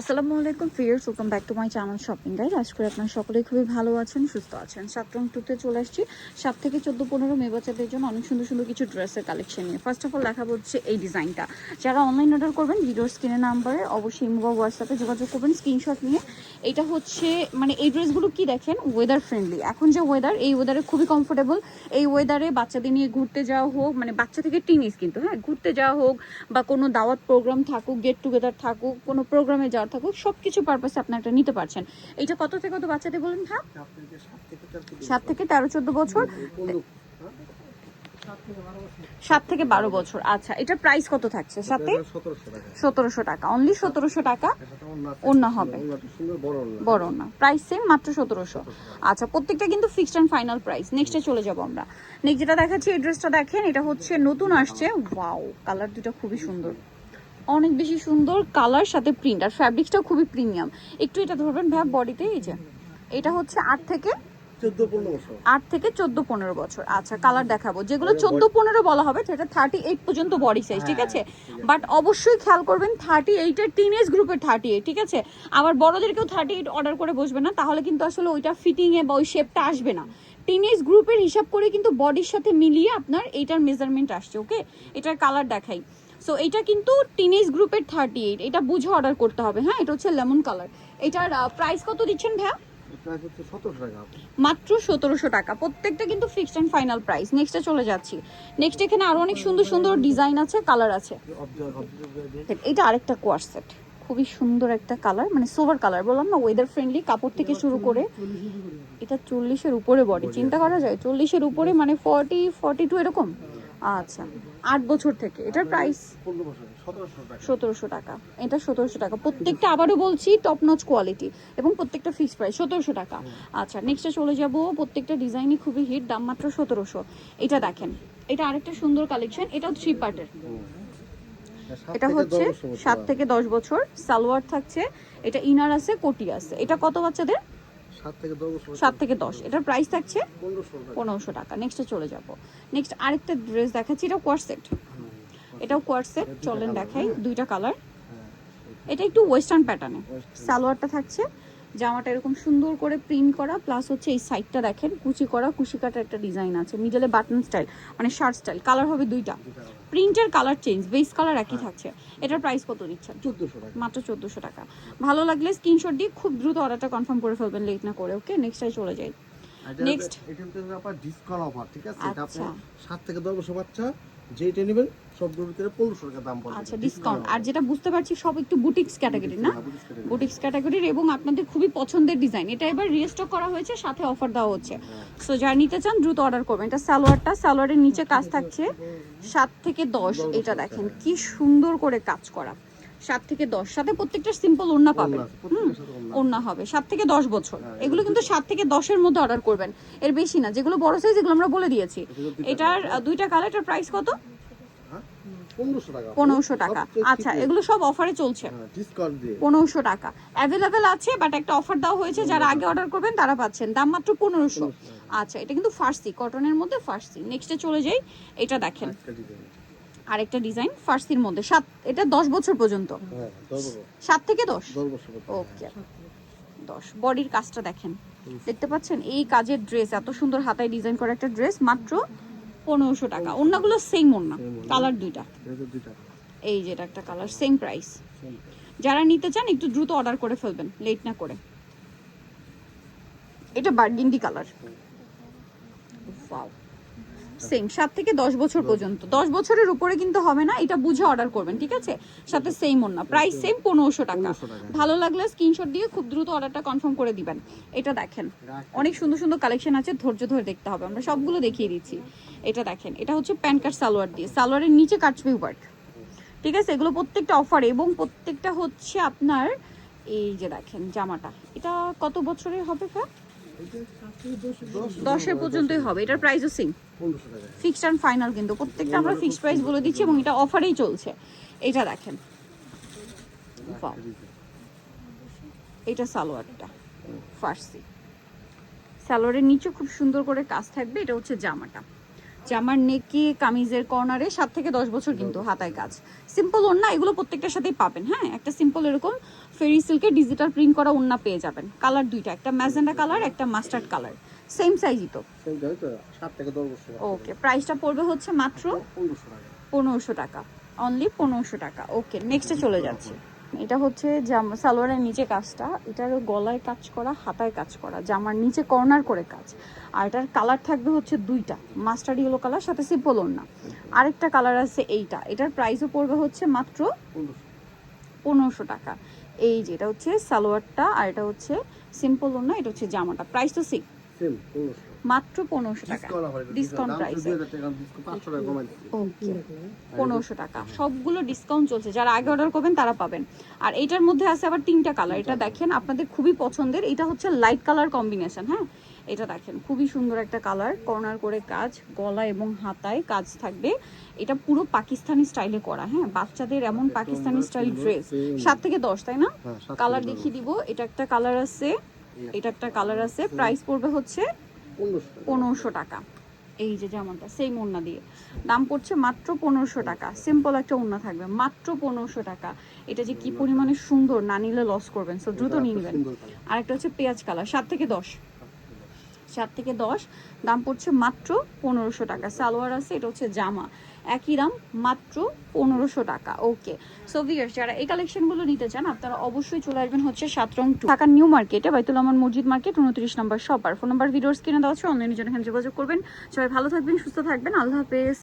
আসসালামু আলাইকুম ফিয়ার্স, welcome back to my channel Shopping Guide. আশা করি আপনারা সকলেই খুবই ভালো আছেন, সুস্থ আছেন। 7 রং 2-তে চলে আসছি 7 থেকে 14-15 মেয়ে বাচ্চাদের জন্য অনেক সুন্দর সুন্দর কিছু ড্রেসের কালেকশন নিয়ে। ফার্স্ট অফ অল দেখাবো হচ্ছে এই ডিজাইনটা। যারা অনলাইন অর্ডার করবেন ভিডিওর স্ক্রিনের নাম্বারে অবশ্যই ইমো বা হোয়াটসঅ্যাপে যোগাযোগ করবেন স্ক্রিনশট নিয়ে। এটা হচ্ছে মানে এই ড্রেসগুলো কি দেখেন ওয়েদার ফ্রেন্ডলি। এখন যে ওয়েদার, এই ওয়েদারে খুবই কমফোর্টেবল। এই ওয়েদারে বাচ্চাদের নিয়ে ঘুরতে যাওয়া হোক, মানে বাচ্চা থেকে টিনেজ কিন্তু হ্যাঁ, ঘুরতে যাওয়া হোক বা কোনো দাওয়াত প্রোগ্রাম থাকুক, গেট টুগেদার থাকুক, কোনো প্রোগ্রামে যাওয়ার থাকুক, সব কিছু পারপাসে আপনি একটা নিতে পারছেন। এটা কত থেকে কত বাচ্চাদের বলেন? হ্যাঁ, 7 থেকে 13-14 বছর, 7 থেকে 12 বছর। আচ্ছা, এটার প্রাইস কত থাকছে? সাথে 1700 টাকা, অনলি 1700 টাকা। ওন্না হবে বড় না, প্রাইস সেম, মাত্র 1700। আচ্ছা, প্রত্যেকটা কিন্তু ফিক্সড এন্ড ফাইনাল প্রাইস। নেক্সটে চলে যাব আমরা। নেক্সট যেটা দেখাচ্ছি, এই ড্রেসটা দেখেন, এটা হচ্ছে নতুন আসছে। ওয়াও, কালার দুটো খুবই সুন্দর, অনেক বেশি সুন্দর কালার, সাথে প্রিন্ট আর ফ্যাব্রিক্সটাও খুবই প্রিমিয়াম। একটু এটা ধরবেন ভাই বডিতে। এই যে এটা হচ্ছে 8 থেকে 14-15 বছর। আচ্ছা, কালার দেখাবো। যেগুলো 14-15 বলা হবে সেটা 38 পর্যন্ত বডি সাইজ, ঠিক আছে? বাট অবশ্যই খেয়াল করবেন 38 এর টিনেজ গ্রুপের 38, ঠিক আছে? আবার বড়দেরকেও 38 অর্ডার করে বসবে না, তাহলে কিন্তু আসলে ওইটা ফিটিং এ বা ওই শেপটা আসবে না। টিনেজ গ্রুপের হিসাব করে কিন্তু বডির সাথে মিলিয়ে আপনার এইটার মেজারমেন্ট আসছে। ওকে, এটার কালার দেখাই। সো এটা কিন্তু টিনেজ গ্রুপের 38, এটা বুঝে অর্ডার করতে হবে। হ্যাঁ, এটা হচ্ছে লেমন কালার। এটার প্রাইস কত দিচ্ছেন ভাইয়া? মাত্র 1700 টাকা। প্রত্যেকটা কিন্তু ফিক্সড এন্ড ফাইনাল প্রাইস। নেক্সটে চলে যাচ্ছি। নেক্সট এখানে আরো অনেক সুন্দর সুন্দর ডিজাইন আছে, কালার আছে। এটা আরেকটা কোয়ার সেট, খুবই সুন্দর একটা কালার, মানে সোভার কালার, বললাম না ওয়েদার ফ্রেন্ডলি। কাপড় থেকে শুরু করে এটা 40-এর উপরে বডি, চিন্তা করা যায় 40-এর উপরে, মানে 40-42 এরকম। আচ্ছা, 8 বছর থেকে। এটার প্রাইস 1700 টাকা। এটা 1700 টাকা। প্রত্যেকটা আবারও বলছি টপ নচ কোয়ালিটি এবং প্রত্যেকটা ফিক্সড প্রাইস 1700 টাকা। আচ্ছা, নেক্সটে চলে যাব। প্রত্যেকটা ডিজাইনই খুবই হিট, দাম মাত্র 1700। এটা দেখেন, এটা আরেকটা সুন্দর কালেকশন, এটাও 3 পার্টের। এটা হচ্ছে 7 থেকে 10 বছর, সালোয়ার থাকছে, এটা ইনার আছে, কোটি আছে। এটা কত বাচ্চাদের? 7 থেকে 10। এটার প্রাইস থাকছে 1500 টাকা। নেক্সটে চলে যাব। নেক্সট আরেকটা ড্রেস দেখাচ্ছি, এটা কোয়ার সেট। এটাও কোয়ার সেট, চলেন দেখাই। দুইটা কালার। এটা একটু ওয়েস্টার্ন প্যাটার্নে। সালোয়ারটা থাকছে, জামাটা এরকম সুন্দর করে প্রিন্ট করা, প্লাস হচ্ছে এই সাইডটা দেখেন কুচি করা, কুচি কাটা একটা ডিজাইন আছে, মিডলে বাটন স্টাইল, মানে শার্ট স্টাইল। কালার হবে দুইটা, প্রিন্টের কালার চেঞ্জ, বেস কালার একই থাকছে। এটার প্রাইস কত দিচ্ছেন? 1400 টাকা, মাত্র 1400 টাকা। ভালো লাগলে স্ক্রিনশট দিয়ে খুব দ্রুত অর্ডারটা কনফার্ম করে ফেলবেন, লেট না করে। ওকে, নেক্সটে চলে যাই। নেক্সট এটা কিন্তু আপনার ডিসকাউন্ট অফার, ঠিক আছে? এটা আপনি আচ্ছা 7 থেকে 10 বছর বাচ্চা যেটা নেবেন সবগুলোর ভিতরে 1500 টাকা দাম পড়বে। আচ্ছা, ডিসকাউন্ট। আর যেটা বুঝতে পারছি সব একটু বুটিক্স ক্যাটাগরি না? বুটিক্স ক্যাটাগরির এবং আপনাদের খুবই পছন্দের ডিজাইন। এটা এবার রিস্টক করা হয়েছে, সাথে অফার দেওয়া হচ্ছে। সো যারা নিতে চান দ্রুত অর্ডার করবেন। এটা সালোয়ারটা, সালোয়ারের নিচে কাজ থাকছে 7 থেকে 10। এটা দেখেন কি সুন্দর করে কাজ করা, 7 থেকে 10। সাথে প্রত্যেকটা সিম্পল ওড়না পাবেন। ওড়না হবে 7 থেকে 10 বছর। এগুলো কিন্তু 7 থেকে 10-এর মধ্যে অর্ডার করবেন, এর বেশি না। যেগুলো বড় সাইজ এগুলো আমরা বলে দিয়েছি। এটার দুইটা কালার। এটার প্রাইস কত? 1500 টাকা। আচ্ছা, এগুলো সব অফারে চলছে, 1500 টাকা অ্যাভেলেবেল আছে। বাট একটা অফার দেওয়া হয়েছে, যারা আগে অর্ডার করবেন তারা পাচ্ছেন, দাম মাত্র 1500। আচ্ছা, এটা কিন্তু ফার্সি কটনের মধ্যে, ফার্সি। নেক্সটে চলে যাই। এটা দেখেন আরেকটা ডিজাইন ফার্সির মধ্যে। এটা 10 বছর পর্যন্ত, 7 থেকে 10। ওকে, 10। বডির কাজটা দেখেন, দেখতে পাচ্ছেন এই কাজের ড্রেস, এত সুন্দর হাতায় ডিজাইন করা একটা ড্রেস, মাত্র 1500 টাকা। ওড়নাগুলো সেম ওড়না, কালার দুইটা। এই যে এটা একটা কালার, সেম প্রাইস। যারা নিতে চান একটু দ্রুত অর্ডার করে ফেলবেন, লেট না করে। এটা বার্গেন্ডি কালার, ওয়াও, সেম 7 থেকে 10 বছর পর্যন্ত। 10 বছরের উপরে কিন্তু হবে না, এটা বুঝে অর্ডার করবেন, ঠিক আছে? সাথে সেম ওড়না, প্রাইস সেম, 1500 টাকা। ভালো লাগলে স্ক্রিনশট দিয়ে খুব দ্রুত অর্ডারটা কনফার্ম করে দিবেন। এটা দেখেন অনেক সুন্দর সুন্দর কালেকশন আছে, ধৈর্য ধরে দেখতে হবে, আমরা সবগুলো দেখিয়ে দিচ্ছি। এটা দেখেন, এটা হচ্ছে প্যান্ট কাট সালোয়ার দিয়ে, সালোয়ারের নিচে কাটছবি ওয়ার্ক, ঠিক আছে? এগুলো প্রত্যেকটা অফার এবং প্রত্যেকটা হচ্ছে আপনার। এই যে দেখেন জামাটা, এটা কত বছরের হবে? 10-এর পর্যন্তই হবে। এটার প্রাইসও সেম, ফিক্সড এন্ড ফাইনাল। কিন্তু প্রত্যেকটা আমরা ফিক্সড প্রাইস বলে দিচ্ছি এবং এটা অফারেই চলছে। এটা দেখেন, এটা সালোয়ারটা ফার্সি, সালোয়ারের নিচে খুব সুন্দর করে কাজ থাকবে। এটা হচ্ছে জামাটা, জামার নেকে কামিজের কর্নারে 7 থেকে 10 বছর কিন্তু হাতায় কাজ। সিম্পল ওড়না, এগুলো প্রত্যেকটার সাথেই পাবেন। হ্যাঁ, একটা সিম্পল এরকম ফেরি সিল্কের ডিজিটাল প্রিন্ট করা ওড়না পেয়ে যাবেন। কালার দুইটা, একটা ম্যাজেন্ডা কালার, একটা মাস্টার্ড কালার। সেম সাইজই তো। সেম যাই তো 7 থেকে 10 বছর। ওকে, প্রাইসটা পড়বে হচ্ছে মাত্র 1500 টাকা। 1500 টাকা, অনলি 1500 টাকা। ওকে, নেক্সটে চলে যাচ্ছি। এটা হচ্ছে জামা সালোয়ারের নিচে কাজটা, এটার গলায় কাজ করা, হাতায় কাজ করা, জামার নিচে কর্নার করে কাজ। আর এটার কালার থাকবে হচ্ছে দুইটা, মাস্টার্ড ইয়েলো কালার সাথে সিম্পল ওড়না। আরেকটা কালার আছে এইটা, এটার প্রাইসও পড়বে হচ্ছে মাত্র 1500 টাকা। এই যে এটা হচ্ছে সালোয়ারটা, আর এটা হচ্ছে সিম্পল ওড়না, এটা হচ্ছে জামাটা। প্রাইস তো সেম 1500 মাত্র 1500 টাকা, ডিসকাউন্ট প্রাইস। 2000 টাকা 500 টাকা কমাই দিচ্ছি। ওকে, 1500 টাকা, সবগুলো ডিসকাউন্ট চলছে। যারা আগে অর্ডার করবেন তারা পাবেন। আর এইটার মধ্যে আছে আবার 3টা কালার। এটা দেখেন আপনাদের খুবই পছন্দের, এটা হচ্ছে লাইট কালার কম্বিনেশন। হ্যাঁ, এটা দেখেন খুবই সুন্দর একটা কালার, কর্নার করে কাজ, গলা এবং হাতায় কাজ থাকবে। এটা পুরো পাকিস্তানি স্টাইলে করা। হ্যাঁ, বাচ্চাদের এমন পাকিস্তানি স্টাইল ড্রেস। 7 থেকে 10, তাই না? হ্যাঁ, 7 কালার থেকে দেখিয়ে দিব। এটা একটা কালার আছে, এটা একটা কালার আছে। প্রাইস পড়বে হচ্ছে 1500 টাকা। এই যে জামাটা সেম ওড়না দিয়ে, দাম পড়ছে মাত্র 1500 টাকা। সিম্পল একটা ওড়না থাকবে, মাত্র 1500 টাকা। এটা যে কি পরিমাণে সুন্দর, না নিলে লস করবেন, সো দ্রুত নিয়ে নেবেন। আরেকটা হচ্ছে পেঁয়াজ কালার, 7 থেকে 10, 7 থেকে 10, দাম পড়ছে মাত্র 1500 টাকা। সালোয়ার আছে, এটা হচ্ছে জামা, একই দাম, মাত্র 1500 টাকা। ওকে, সো ভিউয়ার্স, যারা এই কালেকশনগুলো নিতে চান আপনারা অবশ্যই চলে আসবেন হচ্ছে 7 রং 2 ঢাকা নিউ মার্কেটে, বাইতুল আমান মসজিদ মার্কেট, 29 নম্বর শপ। আর ফোন নাম্বার ভিডিওর স্ক্রিনে দেওয়া আছে, অনলাইনে জন্য এখানে যোগাযোগ করবেন। সবাই ভালো থাকবেন, সুস্থ থাকবেন, আল্লাহ হাফেজ।